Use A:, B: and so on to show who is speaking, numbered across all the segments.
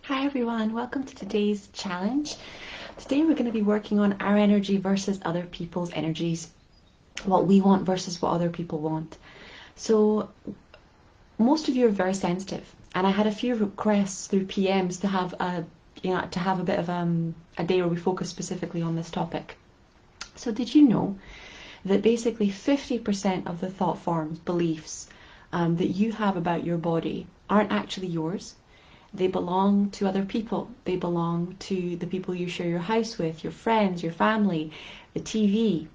A: Hi everyone, welcome to today's challenge. Today we're going to be working on our energy versus other people's energies, what we want versus what other people want. So most of you are very sensitive, and I had a few requests through PMs to have a bit of a day where we focus specifically on this topic. So did you know that basically 50% of the thought forms, beliefs that you have about your body aren't actually yours? They belong to other people. They belong to the people you share your house with, your friends, your family, the TV.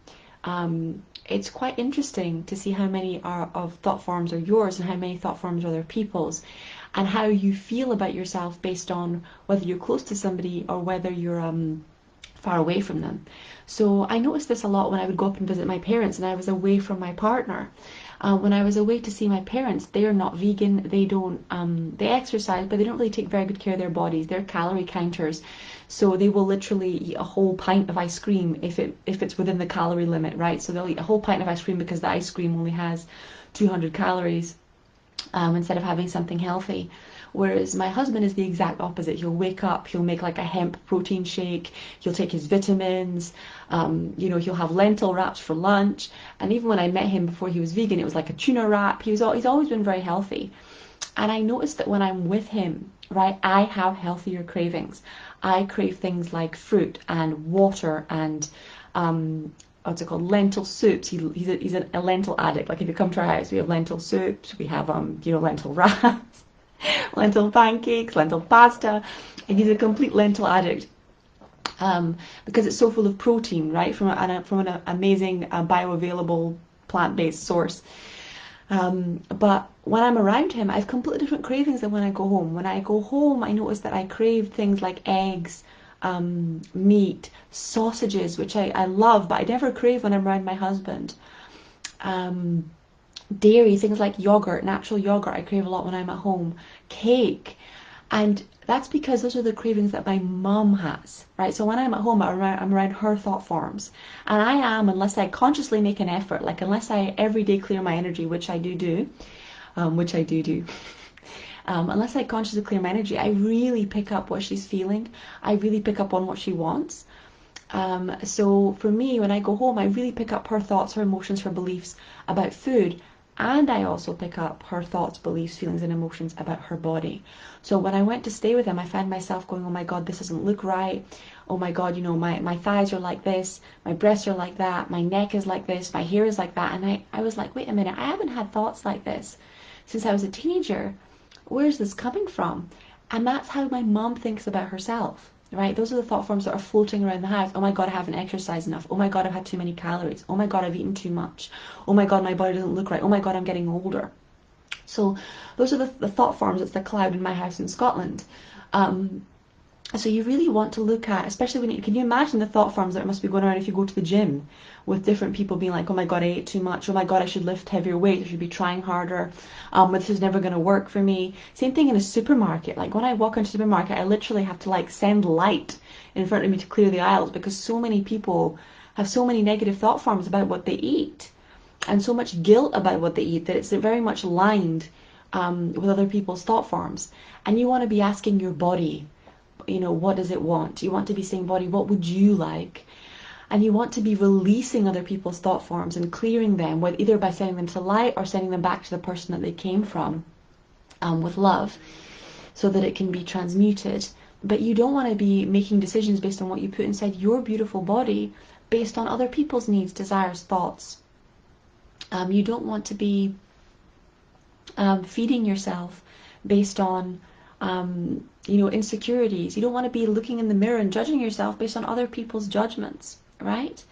A: It's quite interesting to see how many of thought forms are yours and how many thought forms are other people's, and how you feel about yourself based on whether you're close to somebody or whether you're far away from them. So I noticed this a lot when I would go up and visit my parents and I was away from my partner. When I was away to see my parents, they are not vegan. They don't. They exercise, but they don't really take very good care of their bodies. They're calorie counters, so they will literally eat a whole pint of ice cream if it's within the calorie limit, right? So they'll eat a whole pint of ice cream because the ice cream only has 200 calories, instead of having something healthy. Whereas my husband is the exact opposite. He'll wake up, he'll make like a hemp protein shake, he'll take his vitamins, he'll have lentil wraps for lunch. And even when I met him before he was vegan, it was like a tuna wrap. He's always been very healthy. And I noticed that when I'm with him, right, I have healthier cravings. I crave things like fruit and water and what's it called, lentil soups. He's a lentil addict. Like if you come to our house, we have lentil soups, we have lentil wraps, lentil pancakes, lentil pasta, and he's a complete lentil addict. Because it's so full of protein, right, from an amazing bioavailable plant-based source. But when I'm around him, I have completely different cravings than when I go home. When I go home, I notice that I crave things like eggs, meat, sausages, which I love, but I never crave when I'm around my husband. Um, Dairy, things like yogurt, natural yogurt, I crave a lot when I'm at home. Cake. And that's because those are the cravings that my mum has, right? So when I'm at home, I'm around her thought forms. And I am, unless I consciously make an effort, like unless I every day clear my energy, which I do, unless I consciously clear my energy, I really pick up what she's feeling. I really pick up on what she wants. So for me, when I go home, I really pick up her thoughts, her emotions, her beliefs about food. And I also pick up her thoughts, beliefs, feelings, and emotions about her body. So when I went to stay with him, I found myself going, oh my God, this doesn't look right. Oh my God, my thighs are like this, my breasts are like that, my neck is like this, my hair is like that. And I was like, wait a minute, I haven't had thoughts like this since I was a teenager. Where's this coming from? And that's how my mom thinks about herself. Right? Those are the thought forms that are floating around the house. Oh my God, I haven't exercised enough. Oh my God, I've had too many calories. Oh my God, I've eaten too much. Oh my God, my body doesn't look right. Oh my God, I'm getting older. So those are the thought forms. It's the cloud in my house in Scotland. Um, so you really want to look at, especially can you imagine the thought forms that must be going around if you go to the gym with different people being like, oh my God, I ate too much. Oh my God, I should lift heavier weight. I should be trying harder. This is never going to work for me. Same thing in a supermarket. Like when I walk into a supermarket, I literally have to like send light in front of me to clear the aisles because so many people have so many negative thought forms about what they eat and so much guilt about what they eat that it's very much lined with other people's thought forms. And you want to be asking your body, what does it want? You want to be saying, body, what would you like? And you want to be releasing other people's thought forms and clearing them, either by sending them to light or sending them back to the person that they came from, with love, so that it can be transmuted. But you don't want to be making decisions based on what you put inside your beautiful body, based on other people's needs, desires, thoughts. You don't want to be feeding yourself based on insecurities. You don't want to be looking in the mirror and judging yourself based on other people's judgments, right?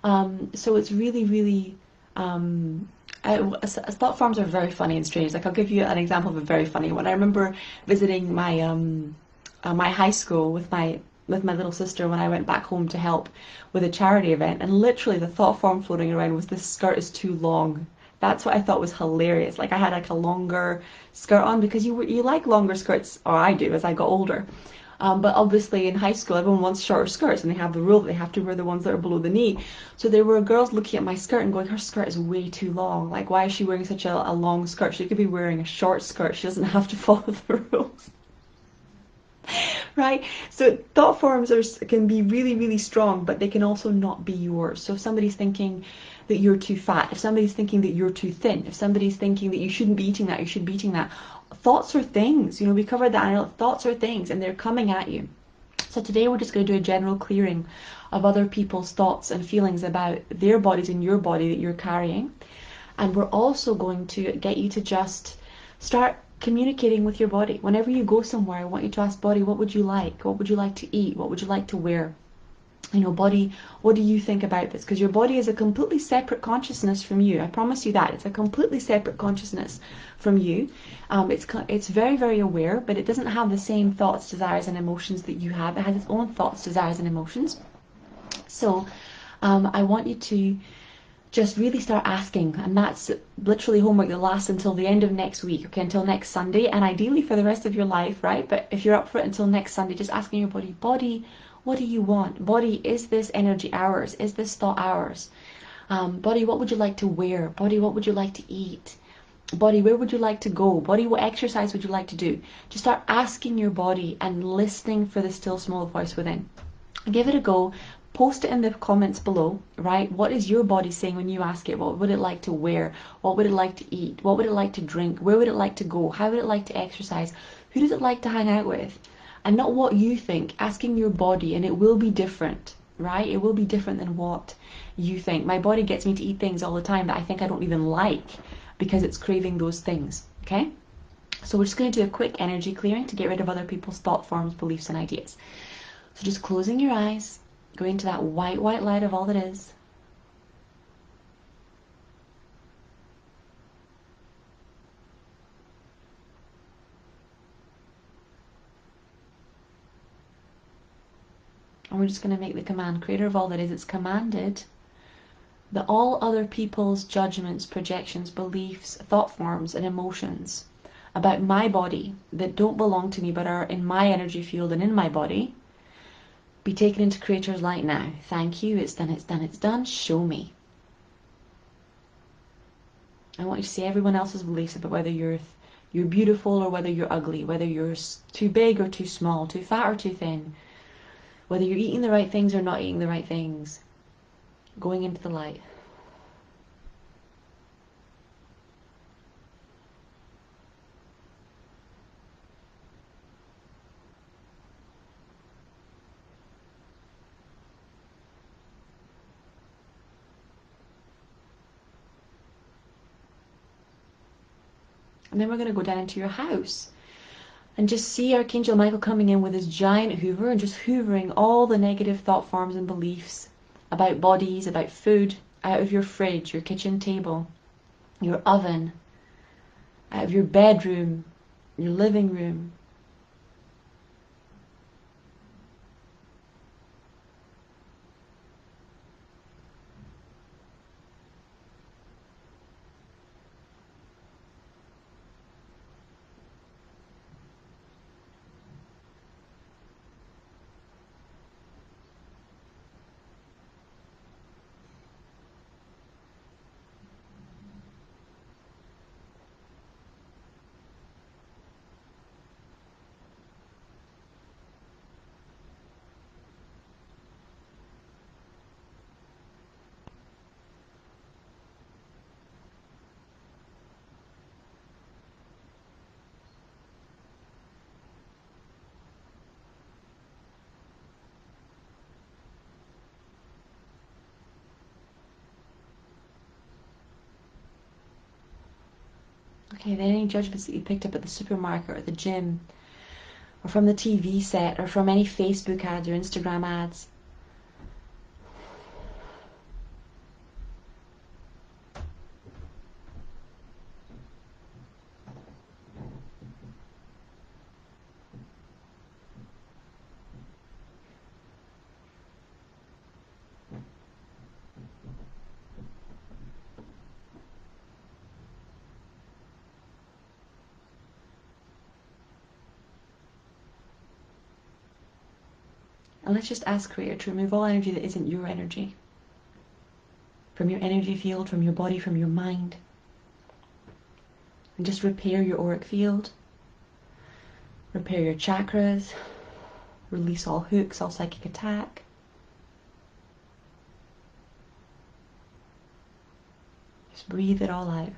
A: So it's really, really, thought forms are very funny and strange. Like I'll give you an example of a very funny one. I remember visiting my high school with my little sister when I went back home to help with a charity event, and literally the thought form floating around was, this skirt is too long. That's what I thought was hilarious. Like I had like a longer skirt on because you like longer skirts, or I do as I got older. But obviously in high school everyone wants shorter skirts and they have the rule that they have to wear the ones that are below the knee. So there were girls looking at my skirt and going, her skirt is way too long. Like why is she wearing such a long skirt? She could be wearing a short skirt. She doesn't have to follow the rules. right? So thought forms can be really, really strong, but they can also not be yours. So if somebody's thinking that you're too fat, if somebody's thinking that you're too thin, if somebody's thinking that you shouldn't be eating that, you should be eating that, thoughts are things. We covered that. Thoughts are things, and they're coming at you. So today we're just going to do a general clearing of other people's thoughts and feelings about their bodies and your body that you're carrying. And we're also going to get you to just start communicating with your body. Whenever you go somewhere, I want you to ask body, what would you like? What would you like to eat? What would you like to wear? Body, what do you think about this? Because your body is a completely separate consciousness from you. I promise you that. It's a completely separate consciousness from you. It's very, very aware, but it doesn't have the same thoughts, desires, and emotions that you have. It has its own thoughts, desires, and emotions. So I want you to just really start asking, and that's literally homework that lasts until the end of next week, okay, until next Sunday, and ideally for the rest of your life, right? But if you're up for it until next Sunday, just asking your body, what do you want? Body, is this energy ours? Is this thought ours? Body, what would you like to wear? Body, what would you like to eat? Body, where would you like to go? Body, what exercise would you like to do? Just start asking your body and listening for the still small voice within. Give it a go. Post it in the comments below, right? What is your body saying when you ask it? What would it like to wear? What would it like to eat? What would it like to drink? Where would it like to go? How would it like to exercise? Who does it like to hang out with? And not what you think, asking your body, and it will be different, right? It will be different than what you think. My body gets me to eat things all the time that I think I don't even like because it's craving those things, okay? So we're just going to do a quick energy clearing to get rid of other people's thought forms, beliefs, and ideas. So just closing your eyes, going into that white, white light of all that is. And we're just going to make the command, Creator of all that is, it's commanded that all other people's judgments, projections, beliefs, thought forms, and emotions about my body that don't belong to me but are in my energy field and in my body be taken into Creator's light now. Thank you. It's done, it's done, it's done. Show me. I want you to see everyone else's beliefs about whether you're beautiful or whether you're ugly, whether you're too big or too small, too fat or too thin, whether you're eating the right things or not eating the right things. Going into the light. And then we're going to go down into your house and just see Archangel Michael coming in with his giant hoover and just hoovering all the negative thought forms and beliefs about bodies, about food, out of your fridge, your kitchen table, your oven, out of your bedroom, your living room. Okay, then any judgments that you picked up at the supermarket or the gym, or from the TV set, or from any Facebook ads or Instagram ads. And let's just ask Creator to remove all energy that isn't your energy. From your energy field, from your body, from your mind. And just repair your auric field. Repair your chakras. Release all hooks, all psychic attack. Just breathe it all out.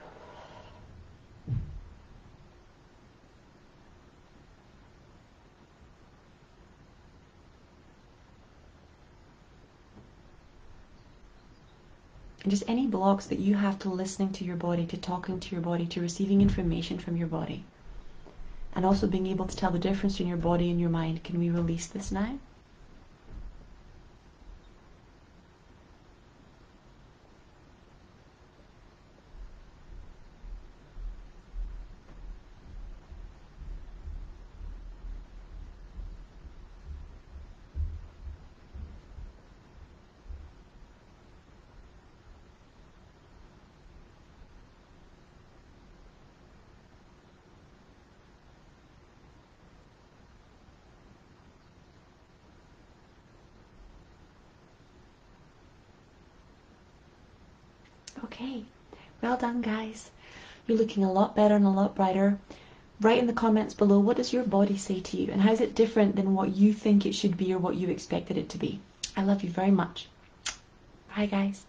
A: And just any blocks that you have to listening to your body, to talking to your body, to receiving information from your body. And also being able to tell the difference in your body and your mind. Can we release this now? Okay, well done guys. You're looking a lot better and a lot brighter. Write in the comments below, what does your body say to you, and how is it different than what you think it should be or what you expected it to be? I love you very much. Bye guys.